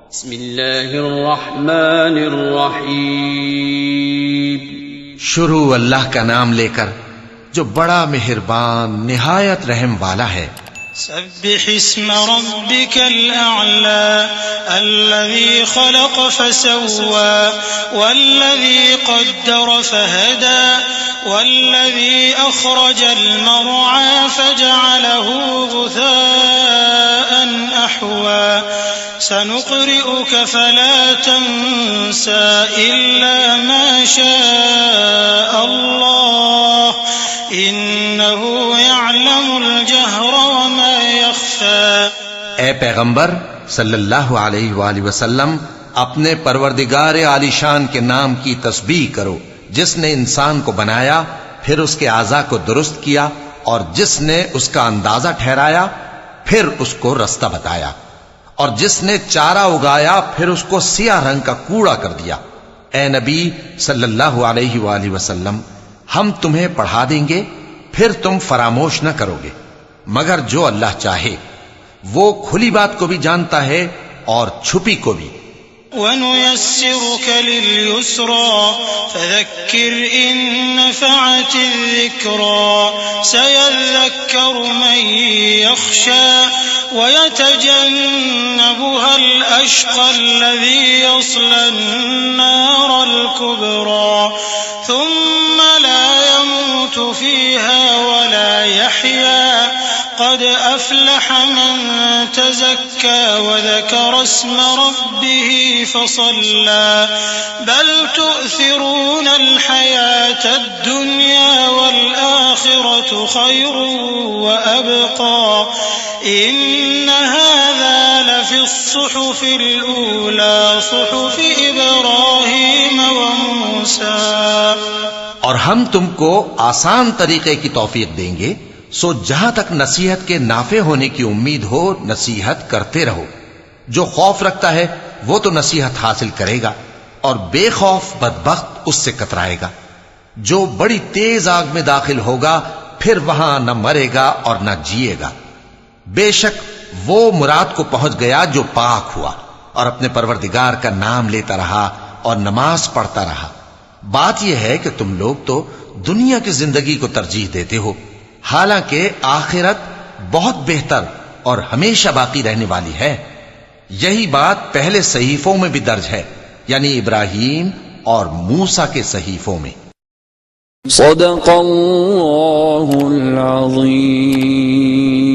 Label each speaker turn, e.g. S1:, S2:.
S1: बिस्मिल्लाहिर्रहमानिर्रहीम।
S2: शुरू अल्लाह का नाम लेकर जो बड़ा मेहरबान निहायत रहम वाला है।
S3: सब्बिहिस्म रब्बिकल अअला अल्लज़ी खलक़ फसव्वा वल्लज़ी क़द्दर फहदा वल्लज़ी अख़रजल मरअा फजअलहू गुसाअन अहवा सनुक़रिउक फला तंसा इल्ला मा शाअ अल्लाह इन्नहू यअलमुल जहर वमा यख़फ़ा।
S2: ए पैगंबर सल्लल्लाहु अलैहि वसल्लम, अपने परवरदिगार आलीशान के नाम की तस्बीह करो, जिसने इंसान को बनाया फिर उसके आज़ा को दुरुस्त किया और जिसने उसका अंदाजा ठहराया फिर उसको रास्ता बताया और जिसने चारा उगाया फिर उसको सियाह रंग का कूड़ा कर दिया। ए नबी सल्लल्लाहु अलैहि वसल्लम, हम तुम्हें पढ़ा देंगे फिर तुम फरामोश न करोगे, मगर जो अल्लाह चाहे वो खुली बात को भी जानता है और छुपी को भी।
S3: वनुयस्सिरुक लिल-युस्रा फज़क्किर इन नफ़अति-ज़िक्रा सयज़्ज़क्करु मन यख़शा वयतजन्नबुहल अश्क़ा अल्लज़ी यस्ला-न-नारल कुब्रा थुम्म ला यमूतु फ़ीहा वला यहया क़द अफ़लह मन तज़क्का वज़करा अस्म रब्बिही फ़सल्ला बल तु'थिरूनल हयातद दुनिया वल आखिरतु खैरुन व अबक़ा इन्न हाज़ा लफ़िस्सुहुफ़िल ऊला सुहुफ़ि इब्राहीम व मूसा।
S2: और हम तुमको आसान तरीके की तौफीक देंगे, सो जहां तक नसीहत के नाफे होने की उम्मीद हो नसीहत करते रहो। जो खौफ रखता है वो तो नसीहत हासिल करेगा और बेखौफ बदबख्त उससे कतराएगा। जो बड़ी तेज आग में दाखिल होगा फिर वहां न मरेगा और न जिएगा। बेशक वो मुराद को पहुंच गया जो पाक हुआ और अपने परवरदिगार का नाम लेता रहा और नमाज पढ़ता रहा। बात यह है कि तुम लोग तो दुनिया की जिंदगी को तरजीह देते हो, हालांकि आखिरत बहुत बेहतर और हमेशा बाकी रहने वाली है। यही बात पहले सहीफों में भी दर्ज है, यानी इब्राहीम और मूसा के सहीफों में।
S1: सदक़ल्लाहुल अज़ीम।